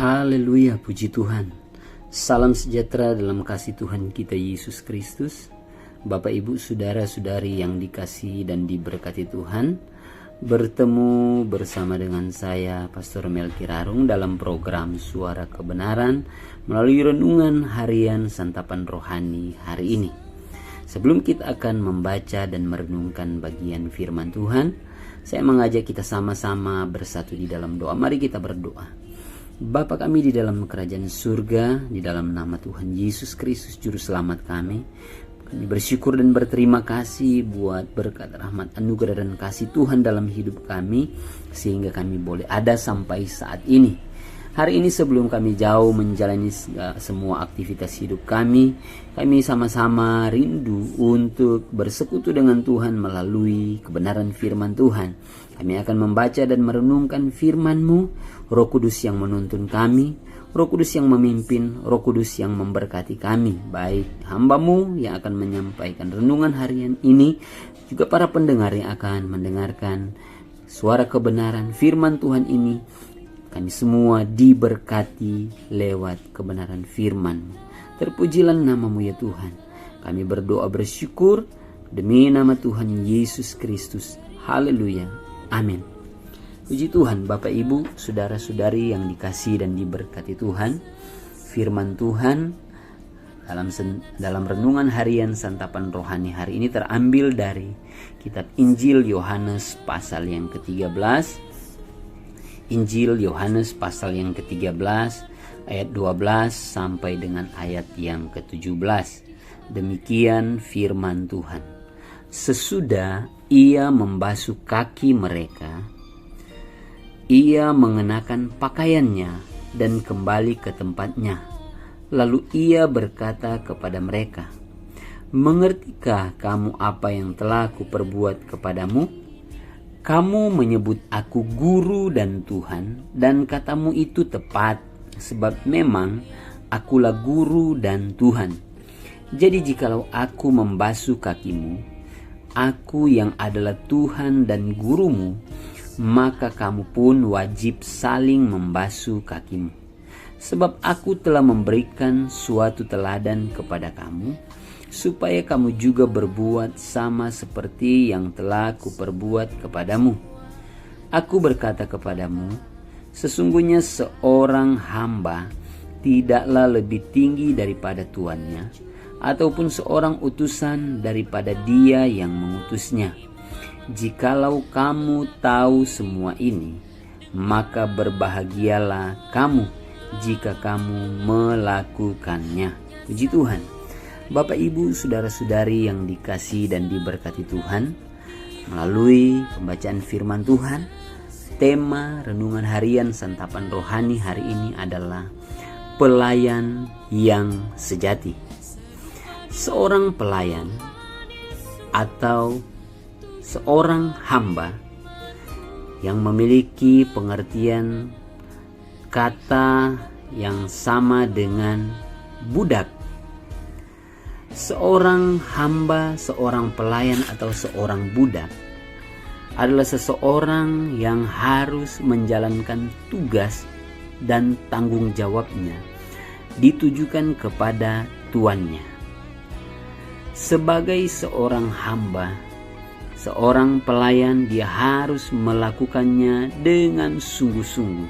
Haleluya, puji Tuhan. Salam sejahtera dalam kasih Tuhan kita Yesus Kristus. Bapak Ibu saudara-saudari yang dikasihi dan diberkati Tuhan, bertemu bersama dengan saya Pastor Melki Rarung dalam program Suara Kebenaran melalui renungan harian santapan rohani hari ini. Sebelum kita akan membaca dan merenungkan bagian firman Tuhan, saya mengajak kita sama-sama bersatu di dalam doa. Mari kita berdoa. Bapa kami di dalam kerajaan surga, di dalam nama Tuhan Yesus Kristus Juru Selamat kami bersyukur dan berterima kasih buat berkat, rahmat, anugerah dan kasih Tuhan dalam hidup kami, sehingga kami boleh ada sampai saat ini. Hari ini sebelum kami jauh menjalani semua aktivitas hidup kami sama-sama rindu untuk bersekutu dengan Tuhan melalui kebenaran firman Tuhan. Kami akan membaca dan merenungkan firman-Mu. Roh Kudus yang menuntun kami, Roh Kudus yang memimpin, Roh Kudus yang memberkati kami, baik hamba-Mu yang akan menyampaikan renungan harian ini, juga para pendengar yang akan mendengarkan suara kebenaran firman Tuhan ini. Kami semua diberkati lewat kebenaran firman. Terpujilah nama-Mu ya Tuhan. Kami berdoa bersyukur demi nama Tuhan Yesus Kristus. Haleluya. Amin. Puji Tuhan, Bapak Ibu, saudara-saudari yang dikasihi dan diberkati Tuhan. Firman Tuhan dalam renungan harian santapan rohani hari ini terambil dari kitab Injil Yohanes pasal yang ke-13. Injil Yohanes pasal yang ke-13 ayat 12 sampai dengan ayat yang ke-17. Demikian firman Tuhan. Sesudah ia membasuh kaki mereka, ia mengenakan pakaiannya dan kembali ke tempatnya. Lalu ia berkata kepada mereka, "Mengertikah kamu apa yang telah kuperbuat kepadamu? Kamu menyebut aku guru dan Tuhan, dan katamu itu tepat, sebab memang akulah guru dan Tuhan. Jadi jikalau aku membasuh kakimu, aku yang adalah Tuhan dan gurumu, maka kamu pun wajib saling membasuh kakimu. Sebab aku telah memberikan suatu teladan kepada kamu, supaya kamu juga berbuat sama seperti yang telah kuperbuat kepadamu. Aku berkata kepadamu, sesungguhnya seorang hamba tidaklah lebih tinggi daripada tuannya, ataupun seorang utusan daripada dia yang mengutusnya. Jikalau kamu tahu semua ini, maka berbahagialah kamu jika kamu melakukannya." Puji Tuhan. Bapak Ibu saudara-saudari yang dikasihi dan diberkati Tuhan, melalui pembacaan firman Tuhan, tema renungan harian santapan rohani hari ini adalah pelayan yang sejati. Seorang pelayan atau seorang hamba yang memiliki pengertian kata yang sama dengan budak. Seorang hamba, seorang pelayan atau seorang budak adalah seseorang yang harus menjalankan tugas dan tanggung jawabnya ditujukan kepada tuannya. Sebagai seorang hamba, seorang pelayan, dia harus melakukannya dengan sungguh-sungguh,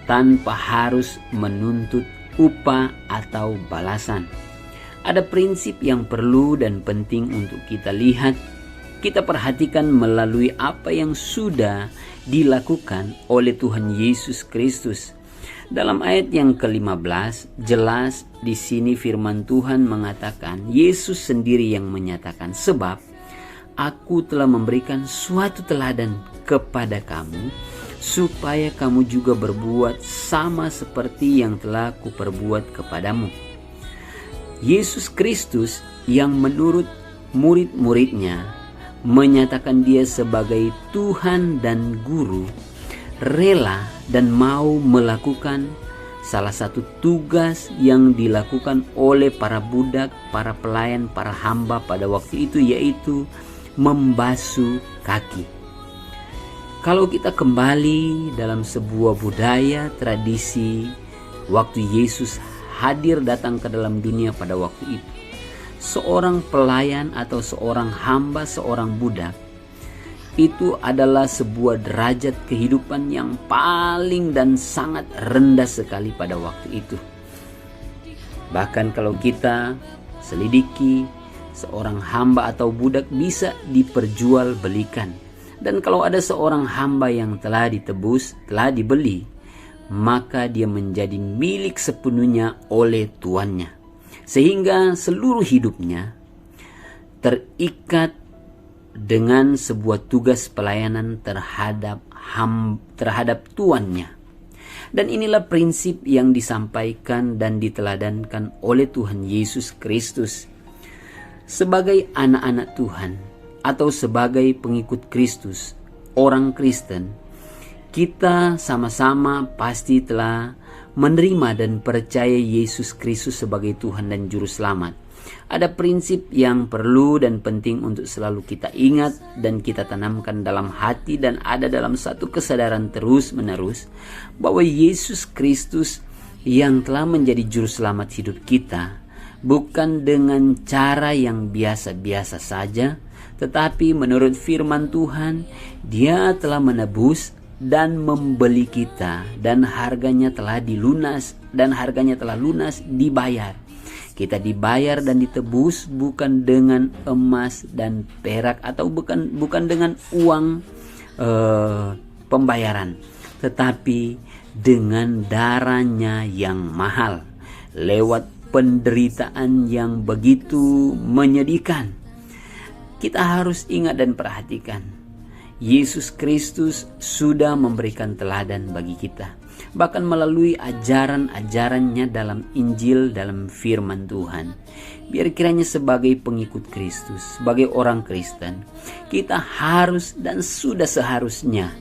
tanpa harus menuntut upah atau balasan. Ada prinsip yang perlu dan penting untuk kita lihat, kita perhatikan melalui apa yang sudah dilakukan oleh Tuhan Yesus Kristus. Dalam ayat yang ke-15, jelas di sini firman Tuhan mengatakan, Yesus sendiri yang menyatakan, "Sebab aku telah memberikan suatu teladan kepada kamu, supaya kamu juga berbuat sama seperti yang telah kuperbuat kepadamu." Yesus Kristus yang menurut murid-muridnya menyatakan dia sebagai Tuhan dan Guru, rela dan mau melakukan salah satu tugas yang dilakukan oleh para budak, para pelayan, para hamba pada waktu itu, yaitu membasuh kaki. Kalau kita kembali dalam sebuah budaya tradisi waktu Yesus hadir datang ke dalam dunia pada waktu itu, seorang pelayan atau seorang hamba, seorang budak, itu adalah sebuah derajat kehidupan yang paling dan sangat rendah sekali pada waktu itu. Bahkan kalau kita selidiki, seorang hamba atau budak bisa diperjualbelikan. Dan kalau ada seorang hamba yang telah ditebus, telah dibeli, maka dia menjadi milik sepenuhnya oleh tuannya. Sehingga seluruh hidupnya terikat dengan sebuah tugas pelayanan terhadap tuannya. Dan inilah prinsip yang disampaikan dan diteladankan oleh Tuhan Yesus Kristus. Sebagai anak-anak Tuhan atau sebagai pengikut Kristus, orang Kristen, kita sama-sama pasti telah menerima dan percaya Yesus Kristus sebagai Tuhan dan Juru Selamat. Ada prinsip yang perlu dan penting untuk selalu kita ingat dan kita tanamkan dalam hati dan ada dalam satu kesadaran terus-menerus bahwa Yesus Kristus yang telah menjadi Juru Selamat hidup kita bukan dengan cara yang biasa-biasa saja, tetapi menurut firman Tuhan, Dia telah menebus dan membeli kita dan harganya telah lunas dibayar. Kita dibayar dan ditebus bukan dengan emas dan perak atau bukan dengan uang pembayaran, tetapi dengan darahnya yang mahal lewat penderitaan yang begitu menyedihkan. Kita harus ingat dan perhatikan, Yesus Kristus sudah memberikan teladan bagi kita. Bahkan melalui ajaran-ajarannya dalam Injil, dalam firman Tuhan. Biar kiranya sebagai pengikut Kristus, sebagai orang Kristen, kita harus dan sudah seharusnya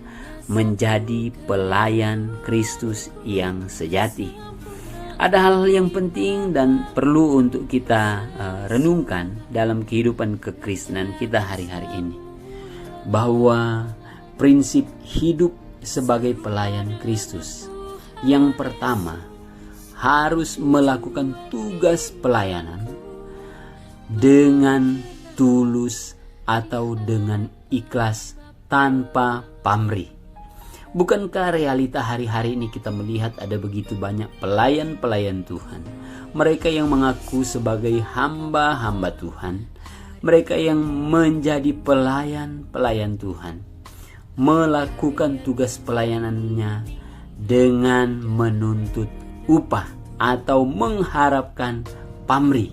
menjadi pelayan Kristus yang sejati. Ada hal-hal yang penting dan perlu untuk kita renungkan dalam kehidupan kekristenan kita hari-hari ini. Bahwa prinsip hidup sebagai pelayan Kristus, yang pertama harus melakukan tugas pelayanan dengan tulus atau dengan ikhlas tanpa pamrih. Bukankah realita hari-hari ini kita melihat ada begitu banyak pelayan-pelayan Tuhan, mereka yang mengaku sebagai hamba-hamba Tuhan, mereka yang menjadi pelayan-pelayan Tuhan, melakukan tugas pelayanannya dengan menuntut upah atau mengharapkan pamrih.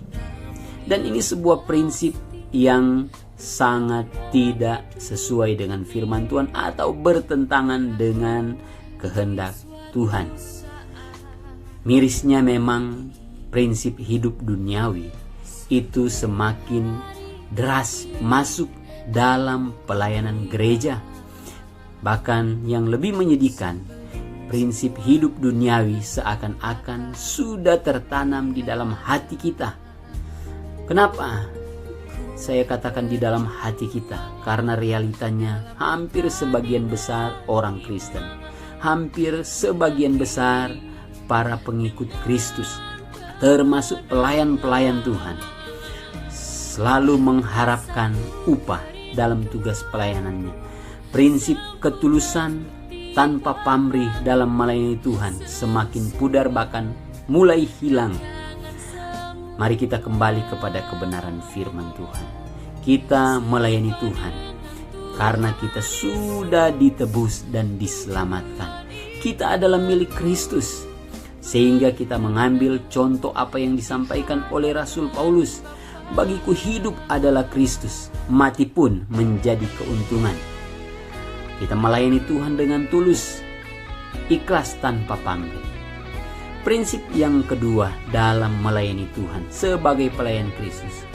Dan ini sebuah prinsip yang sangat tidak sesuai dengan firman Tuhan atau bertentangan dengan kehendak Tuhan. Mirisnya memang prinsip hidup duniawi itu semakin deras masuk dalam pelayanan gereja. Bahkan yang lebih menyedihkan, prinsip hidup duniawi seakan-akan sudah tertanam di dalam hati kita. Kenapa saya katakan di dalam hati kita? Karena realitanya hampir sebagian besar orang Kristen, hampir sebagian besar para pengikut Kristus, termasuk pelayan-pelayan Tuhan, selalu mengharapkan upah dalam tugas pelayanannya. Prinsip ketulusan tanpa pamrih dalam melayani Tuhan semakin pudar, bahkan mulai hilang. Mari kita kembali kepada kebenaran firman Tuhan. Kita melayani Tuhan karena kita sudah ditebus dan diselamatkan. Kita adalah milik Kristus, sehingga kita mengambil contoh apa yang disampaikan oleh Rasul Paulus. Bagiku hidup adalah Kristus, mati pun menjadi keuntungan. Kita melayani Tuhan dengan tulus, ikhlas tanpa pamrih. Prinsip yang kedua dalam melayani Tuhan sebagai pelayan Kristus,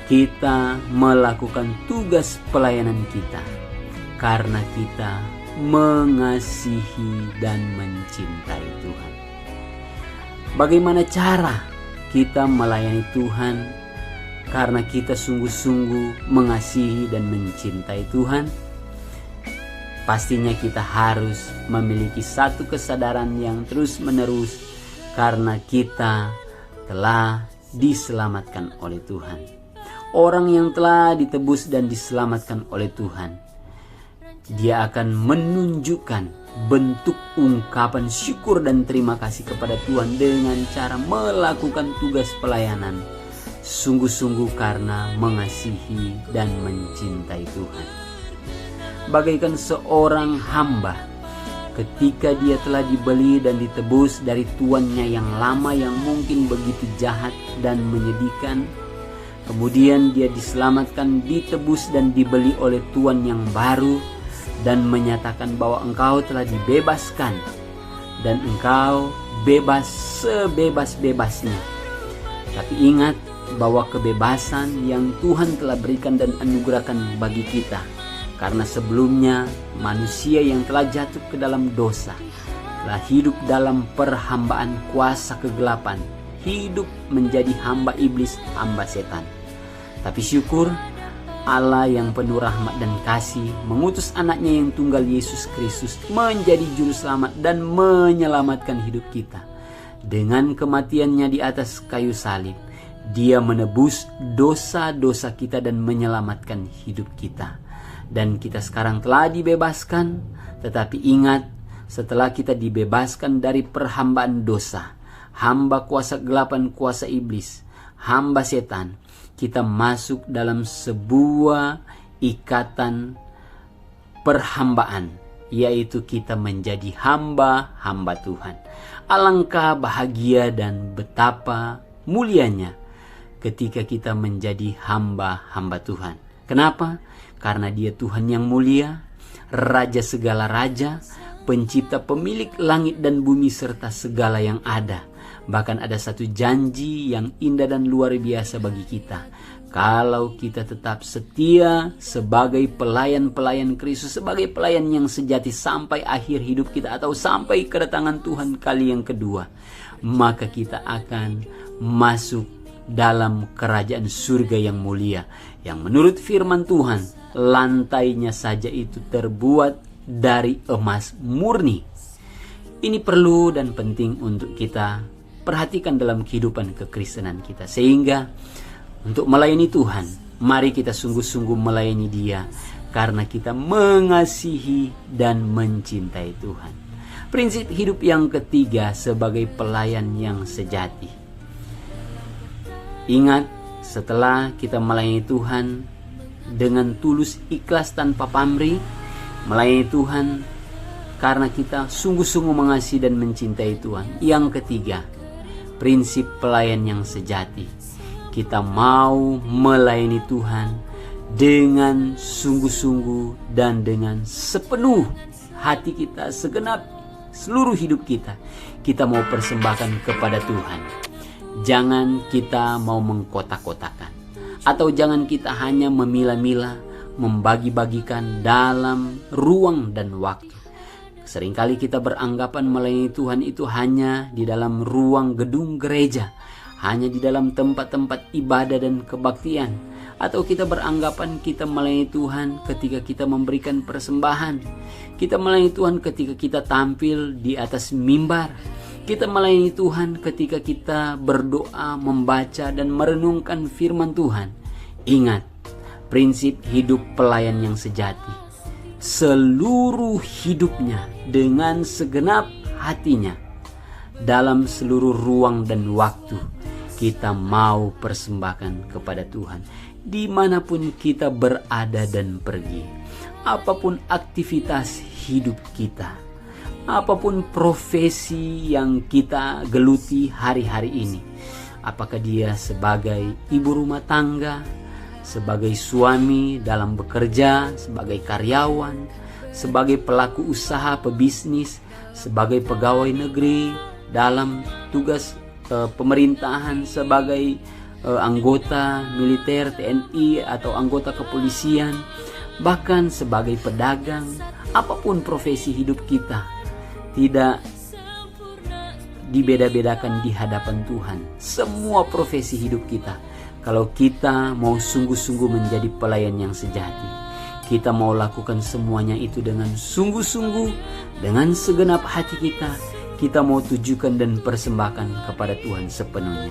kita melakukan tugas pelayanan kita karena kita mengasihi dan mencintai Tuhan. Bagaimana cara kita melayani Tuhan karena kita sungguh-sungguh mengasihi dan mencintai Tuhan? pastinya kita harus memiliki satu kesadaran yang terus-menerus karena kita telah diselamatkan oleh Tuhan. Orang yang telah ditebus dan diselamatkan oleh Tuhan, dia akan menunjukkan bentuk ungkapan syukur dan terima kasih kepada Tuhan dengan cara melakukan tugas pelayanan sungguh-sungguh karena mengasihi dan mencintai Tuhan. Bagaikan seorang hamba ketika dia telah dibeli dan ditebus dari tuannya yang lama yang mungkin begitu jahat dan menyedihkan, kemudian dia diselamatkan, ditebus dan dibeli oleh tuan yang baru dan menyatakan bahwa engkau telah dibebaskan dan engkau bebas sebebas-bebasnya. Tapi ingat bahwa kebebasan yang Tuhan telah berikan dan anugerahkan bagi kita, karena sebelumnya manusia yang telah jatuh ke dalam dosa telah hidup dalam perhambaan kuasa kegelapan, hidup menjadi hamba iblis, hamba setan. Tapi syukur, Allah yang penuh rahmat dan kasih mengutus anaknya yang tunggal Yesus Kristus menjadi juru selamat dan menyelamatkan hidup kita. Dengan kematiannya di atas kayu salib, dia menebus dosa-dosa kita dan menyelamatkan hidup kita. Dan kita sekarang telah dibebaskan, tetapi ingat, setelah kita dibebaskan dari perhambaan dosa, hamba kuasa kegelapan, kuasa iblis, hamba setan, kita masuk dalam sebuah ikatan perhambaan, yaitu kita menjadi hamba-hamba Tuhan. Alangkah bahagia dan betapa mulianya ketika kita menjadi hamba-hamba Tuhan. Kenapa? Karena Dia Tuhan yang mulia, Raja segala raja, Pencipta, pemilik langit dan bumi serta segala yang ada. Bahkan ada satu janji yang indah dan luar biasa bagi kita. Kalau kita tetap setia sebagai pelayan-pelayan Kristus, sebagai pelayan yang sejati sampai akhir hidup kita atau sampai kedatangan Tuhan kali yang kedua, maka kita akan masuk dalam kerajaan surga yang mulia, yang menurut firman Tuhan lantainya saja itu terbuat dari emas murni. Ini perlu dan penting untuk kita perhatikan dalam kehidupan kekristenan kita, sehingga untuk melayani Tuhan, mari kita sungguh-sungguh melayani Dia karena kita mengasihi dan mencintai Tuhan. Prinsip hidup yang ketiga sebagai pelayan yang sejati. Ingat, setelah kita melayani Tuhan dengan tulus, ikhlas, tanpa pamrih, melayani Tuhan karena kita sungguh-sungguh mengasihi dan mencintai Tuhan. Yang ketiga, prinsip pelayan yang sejati. Kita mau melayani Tuhan dengan sungguh-sungguh dan dengan sepenuh hati kita, segenap seluruh hidup kita. Kita mau persembahkan kepada Tuhan. Jangan kita mau mengkotak-kotakan, atau jangan kita hanya memilah-milah, membagi-bagikan dalam ruang dan waktu. Seringkali kita beranggapan melayani Tuhan itu hanya di dalam ruang gedung gereja, hanya di dalam tempat-tempat ibadah dan kebaktian. Atau kita beranggapan kita melayani Tuhan ketika kita memberikan persembahan. Kita melayani Tuhan ketika kita tampil di atas mimbar. Kita melayani Tuhan ketika kita berdoa, membaca dan merenungkan firman Tuhan. Ingat, prinsip hidup pelayan yang sejati. Seluruh hidupnya dengan segenap hatinya, dalam seluruh ruang dan waktu, kita mau persembahkan kepada Tuhan. Dimanapun kita berada dan pergi, apapun aktivitas hidup kita, apapun profesi yang kita geluti hari-hari ini, apakah dia sebagai ibu rumah tangga, sebagai suami dalam bekerja, sebagai karyawan, sebagai pelaku usaha pebisnis, sebagai pegawai negeri dalam tugas pemerintahan, sebagai anggota militer TNI atau anggota kepolisian, bahkan sebagai pedagang. Apapun profesi hidup kita, tidak dibeda-bedakan di hadapan Tuhan. Semua profesi hidup kita, kalau kita mau sungguh-sungguh menjadi pelayan yang sejati, kita mau lakukan semuanya itu dengan sungguh-sungguh, dengan segenap hati kita. Kita mau tujukan dan persembahkan kepada Tuhan sepenuhnya.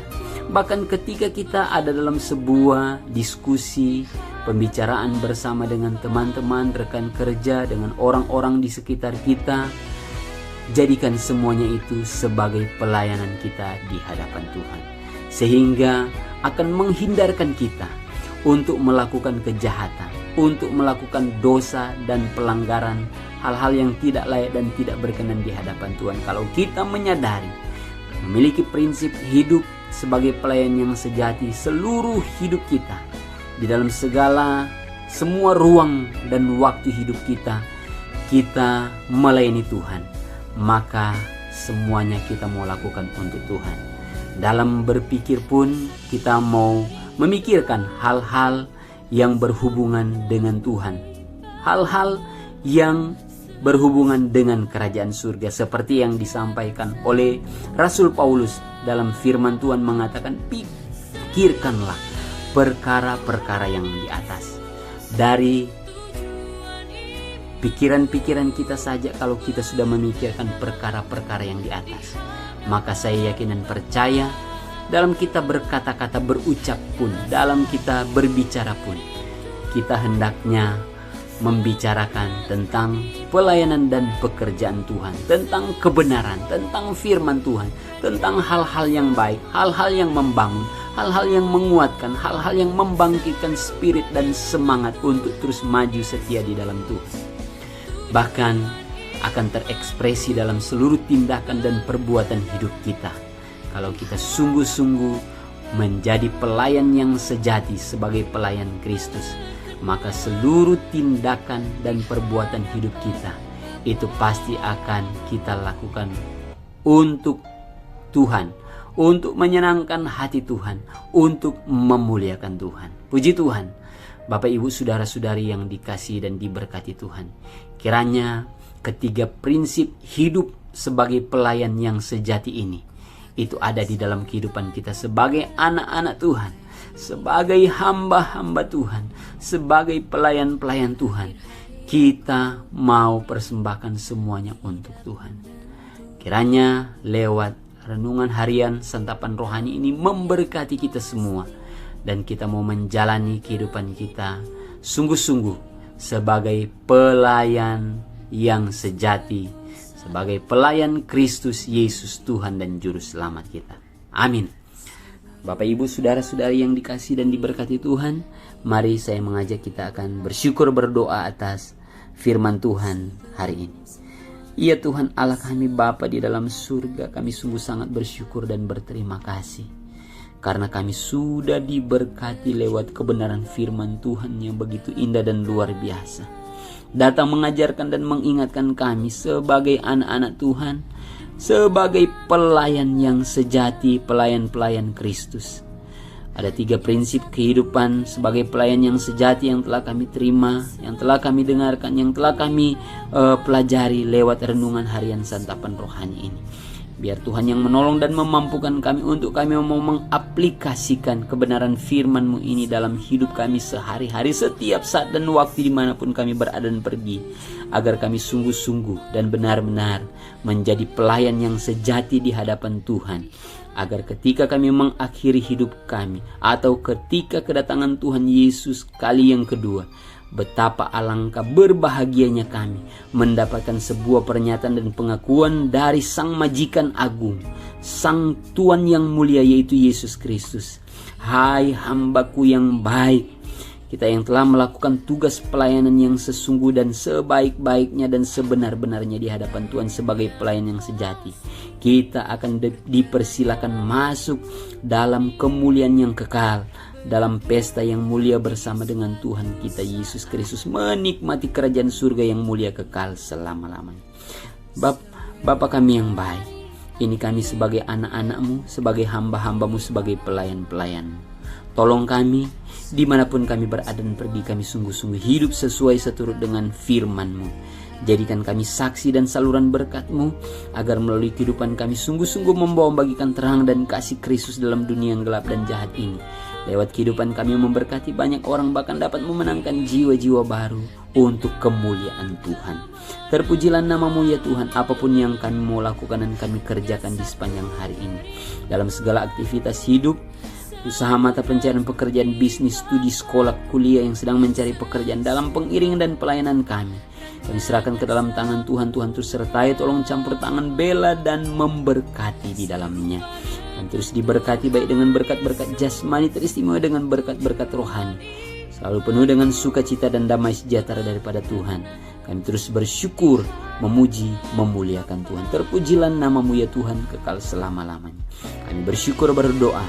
Bahkan ketika kita ada dalam sebuah diskusi, pembicaraan bersama dengan teman-teman, rekan kerja, dengan orang-orang di sekitar kita, jadikan semuanya itu sebagai pelayanan kita di hadapan Tuhan. Sehingga akan menghindarkan kita untuk melakukan kejahatan, untuk melakukan dosa dan pelanggaran, hal-hal yang tidak layak dan tidak berkenan di hadapan Tuhan. Kalau kita menyadari, memiliki prinsip hidup sebagai pelayan yang sejati seluruh hidup kita, di dalam semua ruang dan waktu hidup kita, kita melayani Tuhan, maka semuanya kita mau lakukan untuk Tuhan. Dalam berpikir pun kita mau memikirkan hal-hal yang berhubungan dengan Tuhan, hal-hal yang berhubungan dengan kerajaan surga, seperti yang disampaikan oleh Rasul Paulus dalam firman Tuhan mengatakan, pikirkanlah perkara-perkara yang di atas. Dari pikiran-pikiran kita saja, kalau kita sudah memikirkan perkara-perkara yang di atas, maka saya yakin dan percaya dalam kita berkata-kata, berucap pun, dalam kita berbicara pun, kita hendaknya membicarakan tentang pelayanan dan pekerjaan Tuhan, tentang kebenaran, tentang firman Tuhan, tentang hal-hal yang baik, hal-hal yang membangun, hal-hal yang menguatkan, hal-hal yang membangkitkan spirit dan semangat untuk terus maju setia di dalam Tuhan. Bahkan akan terekspresi dalam seluruh tindakan dan perbuatan hidup kita kalau kita sungguh-sungguh menjadi pelayan yang sejati sebagai pelayan Kristus. Maka seluruh tindakan dan perbuatan hidup kita itu pasti akan kita lakukan untuk Tuhan, untuk menyenangkan hati Tuhan, untuk memuliakan Tuhan. Puji Tuhan. Bapak Ibu saudara-saudari yang dikasihi dan diberkati Tuhan, kiranya ketiga prinsip hidup sebagai pelayan yang sejati ini itu ada di dalam kehidupan kita sebagai anak-anak Tuhan, sebagai hamba-hamba Tuhan, sebagai pelayan-pelayan Tuhan. Kita mau persembahkan semuanya untuk Tuhan. Kiranya lewat renungan harian santapan rohani ini memberkati kita semua, dan kita mau menjalani kehidupan kita sungguh-sungguh sebagai pelayan yang sejati, sebagai pelayan Kristus Yesus Tuhan dan Juru Selamat kita. Amin. Bapak Ibu saudara-saudari yang dikasihi dan diberkati Tuhan, mari saya mengajak kita akan bersyukur berdoa atas firman Tuhan hari ini. Ya Tuhan Allah kami Bapa di dalam surga, kami sungguh sangat bersyukur dan berterima kasih karena kami sudah diberkati lewat kebenaran firman Tuhan yang begitu indah dan luar biasa. Datang mengajarkan dan mengingatkan kami sebagai anak-anak Tuhan, sebagai pelayan yang sejati, pelayan-pelayan Kristus. Ada 3 prinsip kehidupan sebagai pelayan yang sejati yang telah kami terima, yang telah kami dengarkan, yang telah kami pelajari lewat renungan harian santapan rohani ini. Biar Tuhan yang menolong dan memampukan kami untuk kami mau mengaplikasikan kebenaran firman-Mu ini dalam hidup kami sehari-hari, setiap saat dan waktu dimanapun kami berada dan pergi. Agar kami sungguh-sungguh dan benar-benar menjadi pelayan yang sejati di hadapan Tuhan. Agar ketika kami mengakhiri hidup kami, atau ketika kedatangan Tuhan Yesus kali yang kedua, betapa alangkah berbahagianya kami mendapatkan sebuah pernyataan dan pengakuan dari Sang Majikan Agung, Sang Tuhan yang mulia, yaitu Yesus Kristus. Hai hambaku yang baik, kita yang telah melakukan tugas pelayanan yang sesungguh dan sebaik-baiknya dan sebenar-benarnya di hadapan Tuhan sebagai pelayan yang sejati, kita akan dipersilakan masuk dalam kemuliaan yang kekal, dalam pesta yang mulia bersama dengan Tuhan kita Yesus Kristus, menikmati kerajaan surga yang mulia kekal selama-lamanya. Bapa kami yang baik, ini kami sebagai anak-anak-Mu, sebagai hamba-hamba-Mu, sebagai pelayan-pelayan-Mu. Tolong kami dimanapun kami berada dan pergi, kami sungguh-sungguh hidup sesuai seturut dengan firman-Mu. Jadikan kami saksi dan saluran berkat-Mu, agar melalui kehidupan kami sungguh-sungguh membawa bagikan terang dan kasih Kristus dalam dunia yang gelap dan jahat ini. Lewat kehidupan kami memberkati banyak orang, bahkan dapat memenangkan jiwa-jiwa baru untuk kemuliaan Tuhan. Terpujilah nama-Mu ya Tuhan, apapun yang kami mau lakukan dan kami kerjakan di sepanjang hari ini. Dalam segala aktivitas hidup, usaha mata pencarian pekerjaan, bisnis, studi, sekolah, kuliah, yang sedang mencari pekerjaan, dalam pengiringan dan pelayanan kami serahkan ke dalam tangan Tuhan. Tuhan terus sertai, tolong campur tangan, bela dan memberkati di dalamnya. Dan terus diberkati baik dengan berkat-berkat jasmani, teristimewa dengan berkat-berkat rohani. Selalu penuh dengan sukacita dan damai sejahtera daripada Tuhan. Kami terus bersyukur, memuji, memuliakan Tuhan. Terpujilah nama-Mu ya Tuhan, kekal selama-lamanya. Kami bersyukur, berdoa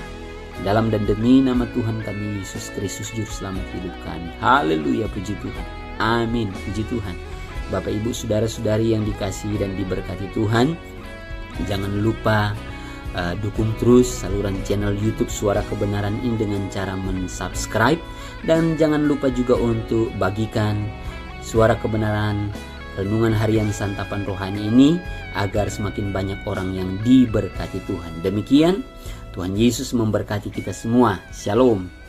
dalam dan demi nama Tuhan kami Yesus Kristus, Juru Selamat hidup kami. Haleluya, puji Tuhan. Amin, puji Tuhan. Bapak, Ibu, saudara-saudari yang dikasihi dan diberkati Tuhan, jangan lupa dukung terus saluran channel YouTube Suara Kebenaran ini dengan cara mensubscribe, dan jangan lupa juga untuk bagikan Suara Kebenaran Renungan Harian Santapan Rohani ini agar semakin banyak orang yang diberkati Tuhan. Demikian, Tuhan Yesus memberkati kita semua. Shalom.